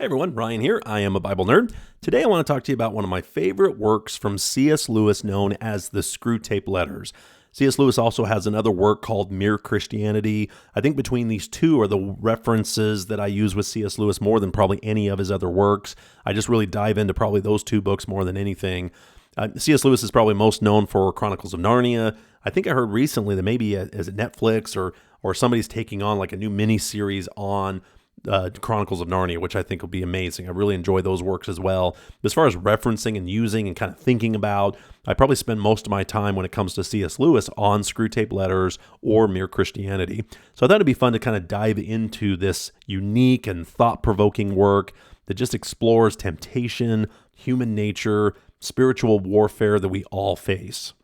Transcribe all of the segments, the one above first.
Everyone, Ryan here. I am a Bible nerd. Today I want to talk to you about one of my favorite works from C.S. Lewis known as the Screwtape Letters. C.S. Lewis also has another work called Mere Christianity. I think between these two are the references that I use with C.S. Lewis more than probably any of his other works. I just really dive into probably those two books more than anything. C.S. Lewis is probably most known for Chronicles of Narnia. I think I heard recently that maybe as Netflix or somebody's taking on like a new mini-series on Chronicles of Narnia, which I think will be amazing. I really enjoy those works as well. As far as referencing and using and kind of thinking about, I probably spend most of my time when it comes to C.S. Lewis on Screwtape Letters or Mere Christianity. So I thought it'd be fun to kind of dive into this unique and thought-provoking work that just explores temptation, human nature, spiritual warfare that we all face.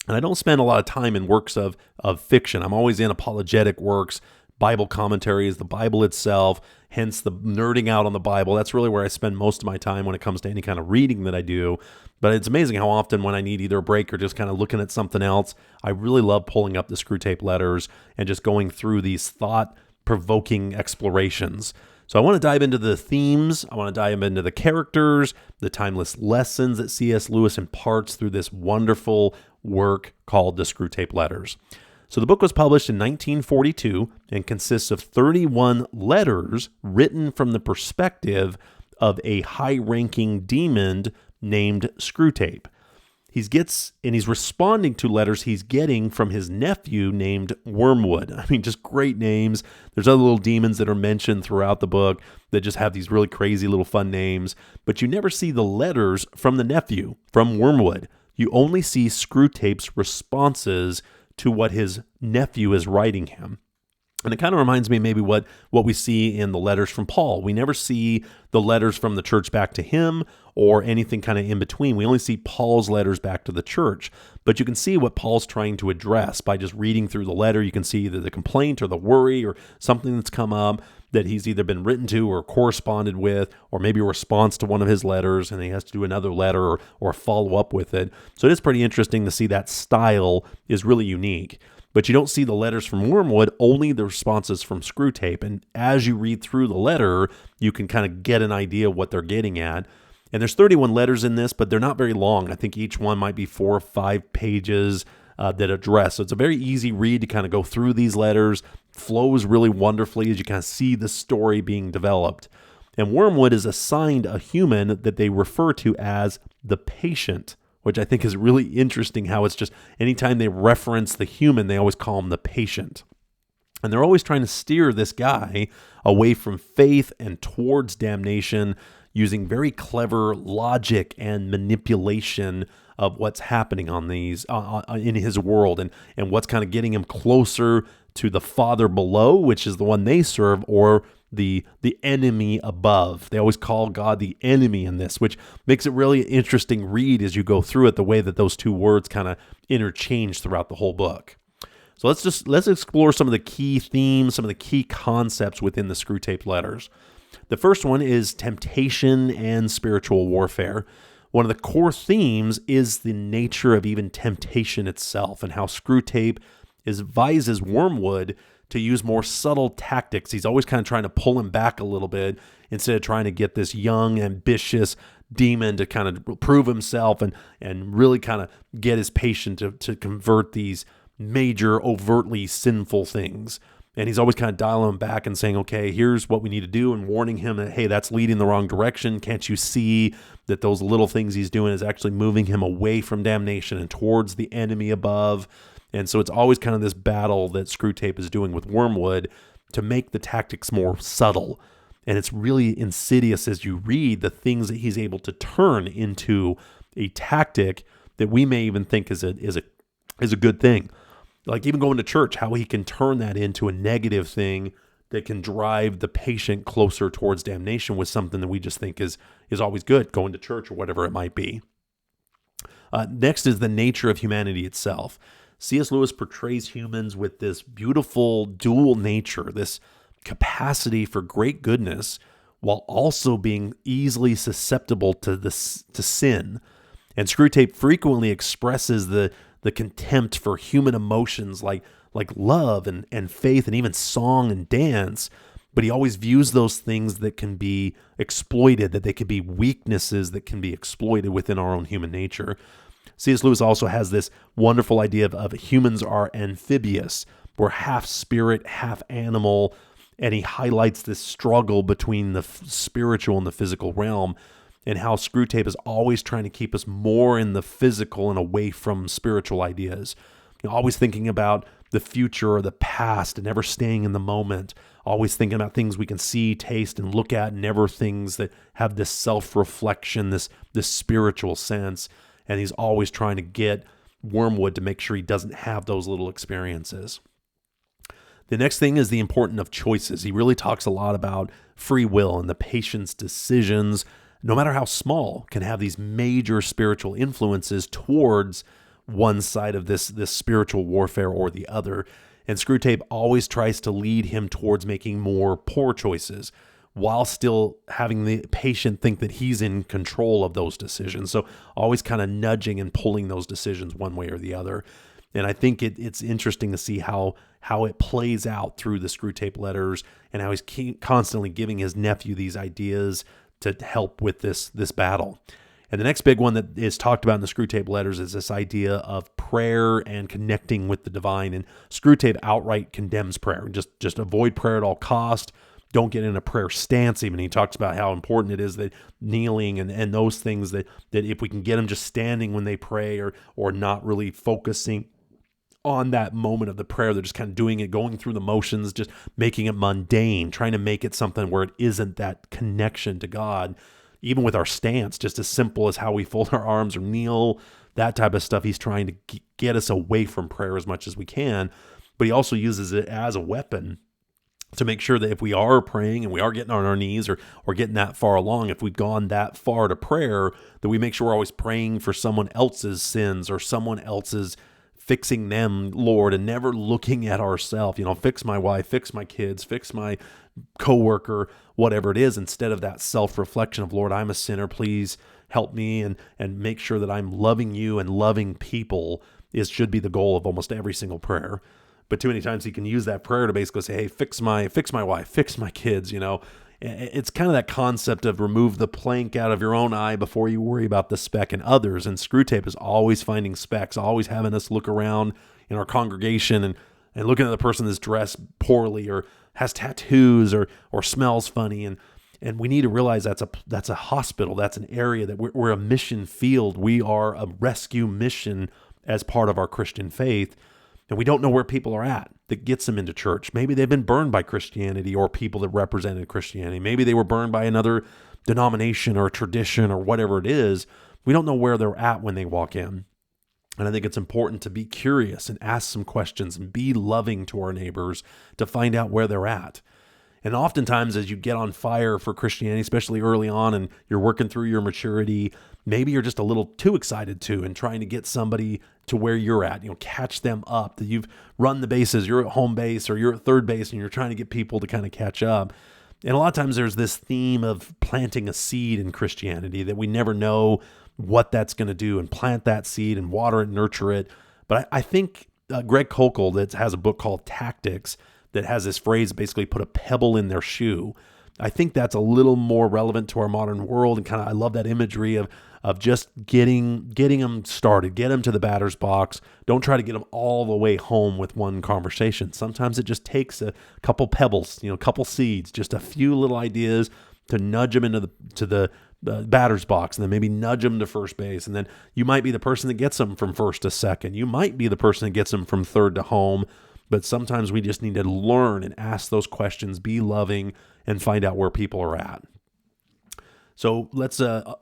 And I don't spend a lot of time in works of fiction. I'm always in apologetic works, Bible commentaries, the Bible itself, hence the nerding out on the Bible. That's really where I spend most of my time when it comes to any kind of reading that I do. But it's amazing how often when I need either a break or just kind of looking at something else, I really love pulling up the Screwtape Letters and just going through these thought-provoking explorations. So I want to dive into the themes, I want to dive into the characters, the timeless lessons that C.S. Lewis imparts through this wonderful work called the Screwtape Letters. So the book was published in 1942 and consists of 31 letters written from the perspective of a high-ranking demon named Screwtape. He's responding to letters he's getting from his nephew named Wormwood. I mean, just great names. There's other little demons that are mentioned throughout the book that just have these really crazy little fun names, but you never see the letters from the nephew, from Wormwood. You only see Screwtape's responses to what his nephew is writing him. And it kind of reminds me maybe what we see in the letters from Paul. We never see the letters from the church back to him or anything kind of in between. We only see Paul's letters back to the church. But you can see what Paul's trying to address by just reading through the letter. You can see either the complaint or the worry or something that's come up that he's either been written to or corresponded with, or maybe a response to one of his letters and he has to do another letter or follow up with it. So it is pretty interesting to see that style is really unique. But you don't see the letters from Wormwood, only the responses from Screwtape. And as you read through the letter, you can kind of get an idea of what they're getting at. And there's 31 letters in this, but they're not very long. I think each one might be 4 or 5 pages that address. So it's a very easy read to kind of go through these letters. Flows really wonderfully as you kind of see the story being developed. And Wormwood is assigned a human that they refer to as the patient, which I think is really interesting how it's just anytime they reference the human, they always call him the patient. And they're always trying to steer this guy away from faith and towards damnation using very clever logic and manipulation of what's happening on these in his world and what's kind of getting him closer to the Father below, which is the one they serve, or the enemy above. They always call God the enemy in this, which makes it really interesting read as you go through it, the way that those two words kind of interchange throughout the whole book. So let's explore some of the key themes, some of the key concepts within the Screwtape Letters. The first one is temptation and spiritual warfare. One of the core themes is the nature of even temptation itself and how Screwtape advises Wormwood to use more subtle tactics. He's always kind of trying to pull him back a little bit instead of trying to get this young, ambitious demon to kind of prove himself and really kind of get his patient to convert these major, overtly sinful things. And he's always kind of dialing him back and saying, okay, here's what we need to do, and warning him that, hey, that's leading the wrong direction. Can't you see that those little things he's doing is actually moving him away from damnation and towards the enemy above? And so it's always kind of this battle that Screwtape is doing with Wormwood to make the tactics more subtle. And it's really insidious as you read the things that he's able to turn into a tactic that we may even think is a good thing. Like even going to church, how he can turn that into a negative thing that can drive the patient closer towards damnation with something that we just think is always good, going to church or whatever it might be. Next is the nature of humanity itself. C.S. Lewis portrays humans with this beautiful dual nature, this capacity for great goodness, while also being easily susceptible to sin. And Screwtape frequently expresses the contempt for human emotions like love and faith and even song and dance but he always views those things that can be exploited, that they could be weaknesses that can be exploited within our own human nature. C.S. Lewis also has this wonderful idea of humans are amphibious. We're half spirit, half animal, and he highlights this struggle between the spiritual and the physical realm, and how Screwtape is always trying to keep us more in the physical and away from spiritual ideas. Always thinking about the future or the past and never staying in the moment. Always thinking about things we can see, taste, and look at, never things that have this self-reflection, this spiritual sense. And he's always trying to get Wormwood to make sure he doesn't have those little experiences. The next thing is the importance of choices. He really talks a lot about free will and the patient's decisions, no matter how small, can have these major spiritual influences towards one side of this spiritual warfare or the other. And Screwtape always tries to lead him towards making more poor choices while still having the patient think that he's in control of those decisions. So always kind of nudging and pulling those decisions one way or the other. And I think it's interesting to see how it plays out through the Screwtape Letters, and how he's constantly giving his nephew these ideas to help with this battle. And the next big one that is talked about in the Screwtape Letters is this idea of prayer and connecting with the divine. And Screwtape outright condemns prayer. Just avoid prayer at all cost. Don't get in a prayer stance even. He talks about how important it is that kneeling and those things that if we can get them just standing when they pray, or not really focusing on that moment of the prayer, they're just kind of doing it, going through the motions, just making it mundane, trying to make it something where it isn't that connection to God. Even with our stance, just as simple as how we fold our arms or kneel, that type of stuff, he's trying to get us away from prayer as much as we can. But he also uses it as a weapon to make sure that if we are praying and we are getting on our knees or getting that far along, if we've gone that far to prayer, that we make sure we're always praying for someone else's sins or someone else's, fixing them, Lord, and never looking at ourselves. Fix my wife, fix my kids, fix my coworker, whatever it is, instead of that self-reflection of, Lord, I'm a sinner, please help me, and make sure that I'm loving you and loving people should be the goal of almost every single prayer. But too many times he can use that prayer to basically say, hey, fix my wife, fix my kids, It's kind of that concept of remove the plank out of your own eye before you worry about the speck in others. And Screwtape is always finding specks, always having us look around in our congregation and looking at the person that's dressed poorly or has tattoos or smells funny. And we need to realize that's a hospital. That's an area that we're a mission field. We are a rescue mission as part of our Christian faith. And we don't know where people are at that gets them into church. Maybe they've been burned by Christianity or people that represented Christianity. Maybe they were burned by another denomination or tradition or whatever it is. We don't know where they're at when they walk in. And I think it's important to be curious and ask some questions and be loving to our neighbors to find out where they're at. And oftentimes as you get on fire for Christianity, especially early on, and you're working through your maturity, maybe you're just a little too excited and trying to get somebody to where you're at, catch them up, that you've run the bases, you're at home base or you're at third base, and you're trying to get people to kind of catch up. And a lot of times there's this theme of planting a seed in Christianity that we never know what that's going to do, and plant that seed and water it, nurture it. But I think Greg Koukl, that has a book called Tactics, that has this phrase, basically put a pebble in their shoe. I think that's a little more relevant to our modern world, and I love that imagery of just getting them started, get them to the batter's box. Don't try to get them all the way home with one conversation. Sometimes it just takes a couple pebbles, a couple seeds, just a few little ideas to nudge them into the batter's box, and then maybe nudge them to first base. And then you might be the person that gets them from first to second. You might be the person that gets them from third to home. But sometimes we just need to learn and ask those questions, be loving, and find out where people are at. So let's a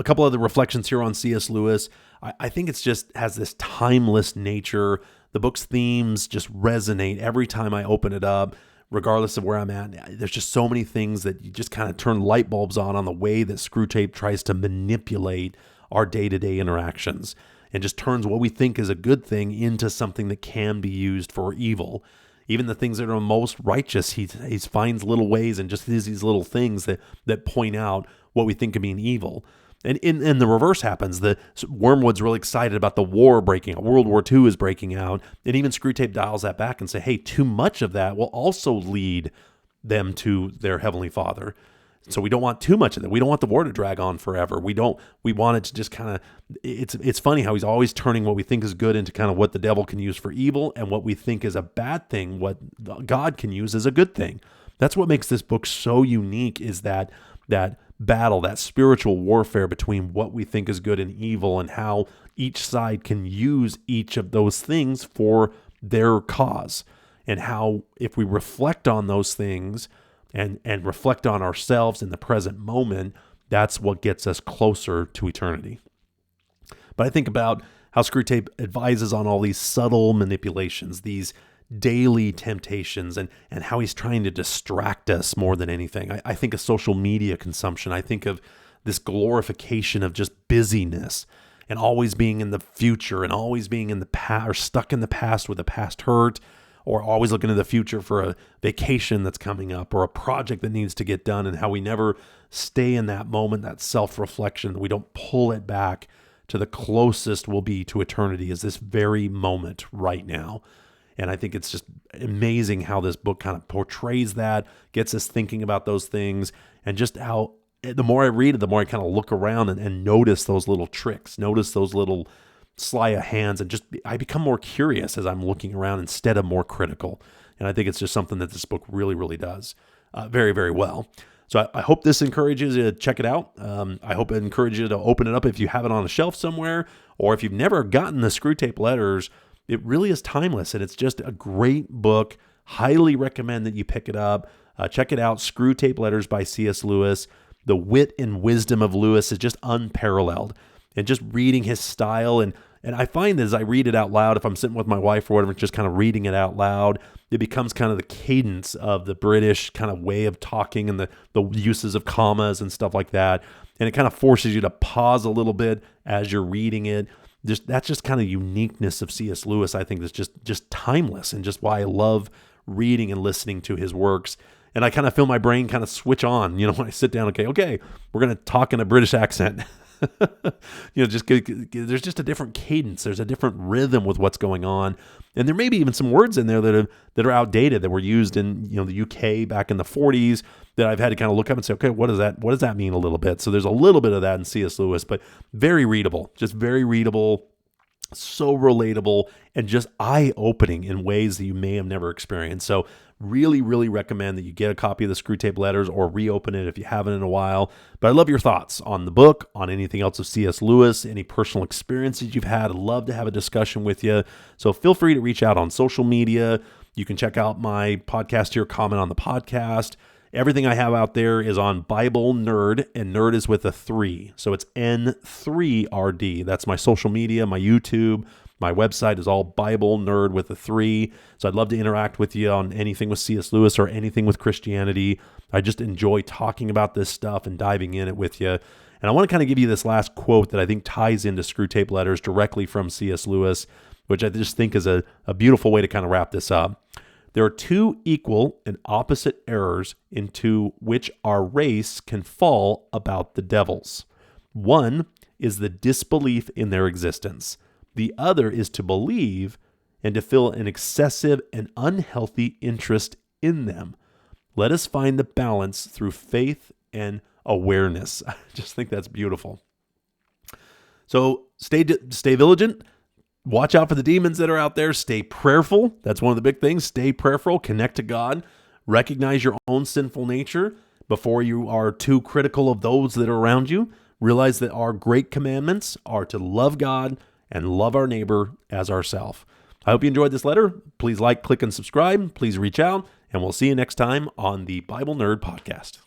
couple other reflections here on C.S. Lewis. I think it's just has this timeless nature. The book's themes just resonate every time I open it up, regardless of where I'm at. There's just so many things that you just kind of turn light bulbs on the way that Screwtape tries to manipulate our day-to-day interactions, and just turns what we think is a good thing into something that can be used for evil. Even the things that are most righteous, he finds little ways and just these little things that point out what we think of being evil. And the reverse happens. Wormwood's really excited about the war breaking out. World War II is breaking out. And even Screwtape dials that back and say, hey, too much of that will also lead them to their Heavenly Father. So we don't want too much of that. We don't want the war to drag on forever. We want it to just kind of, it's funny how he's always turning what we think is good into kind of what the devil can use for evil, and what we think is a bad thing, what God can use as a good thing. That's what makes this book so unique, is that battle, that spiritual warfare between what we think is good and evil, and how each side can use each of those things for their cause. And how if we reflect on those things and reflect on ourselves in the present moment, that's what gets us closer to eternity. But I think about how Screwtape advises on all these subtle manipulations, these daily temptations, and how he's trying to distract us more than anything. I think of social media consumption. I think of this glorification of just busyness and always being in the future and always being in the past, or stuck in the past with a past hurt, or always looking to the future for a vacation that's coming up or a project that needs to get done, and how we never stay in that moment, that self-reflection. We don't pull it back to the closest we'll be to eternity is this very moment right now. And I think it's just amazing how this book kind of portrays that, gets us thinking about those things, and just how the more I read it, the more I kind of look around and notice those little tricks, notice those little sleight of hands, and I become more curious as I'm looking around instead of more critical. And I think it's just something that this book really, really does very, very well. So I hope this encourages you to check it out. I hope it encourages you to open it up if you have it on a shelf somewhere, or if you've never gotten the Screwtape Letters. It really is timeless, and it's just a great book. Highly recommend that you pick it up. Check it out, Screwtape Letters by C.S. Lewis. The wit and wisdom of Lewis is just unparalleled. And just reading his style, and I find that as I read it out loud, if I'm sitting with my wife or whatever, just kind of reading it out loud, it becomes kind of the cadence of the British kind of way of talking, and the uses of commas and stuff like that. And it kind of forces you to pause a little bit as you're reading it. That's just kind of uniqueness of C.S. Lewis, I think, that's just timeless, and just why I love reading and listening to his works. And I kind of feel my brain kind of switch on, when I sit down, okay, we're going to talk in a British accent. There's just a different cadence. There's a different rhythm with what's going on. And there may be even some words in there that are outdated, that were used in, the UK back in the 40s, that I've had to kind of look up and say, okay, what does that mean a little bit? So there's a little bit of that in C.S. Lewis, but very readable, so relatable, and just eye-opening in ways that you may have never experienced. So really, really recommend that you get a copy of the Screwtape Letters, or reopen it if you haven't in a while. But I love your thoughts on the book, on anything else of C.S. Lewis, any personal experiences you've had. I'd love to have a discussion with you. So feel free to reach out on social media. You can check out my podcast here, comment on the podcast. Everything I have out there is on Bible Nerd, and nerd is with a 3. So it's N3RD. That's my social media, my YouTube. My website is all Bible Nerd with a 3. So I'd love to interact with you on anything with C.S. Lewis or anything with Christianity. I just enjoy talking about this stuff and diving in it with you. And I want to kind of give you this last quote that I think ties into Screwtape Letters directly from C.S. Lewis, which I just think is a beautiful way to kind of wrap this up. There are 2 equal and opposite errors into which our race can fall about the devils. One is the disbelief in their existence. The other is to believe and to feel an excessive and unhealthy interest in them. Let us find the balance through faith and awareness. I just think that's beautiful. So stay vigilant. Watch out for the demons that are out there. Stay prayerful. That's one of the big things. Stay prayerful. Connect to God. Recognize your own sinful nature before you are too critical of those that are around you. Realize that our great commandments are to love God and love our neighbor as ourselves. I hope you enjoyed this letter. Please like, click, and subscribe. Please reach out, and we'll see you next time on the Bible Nerd Podcast.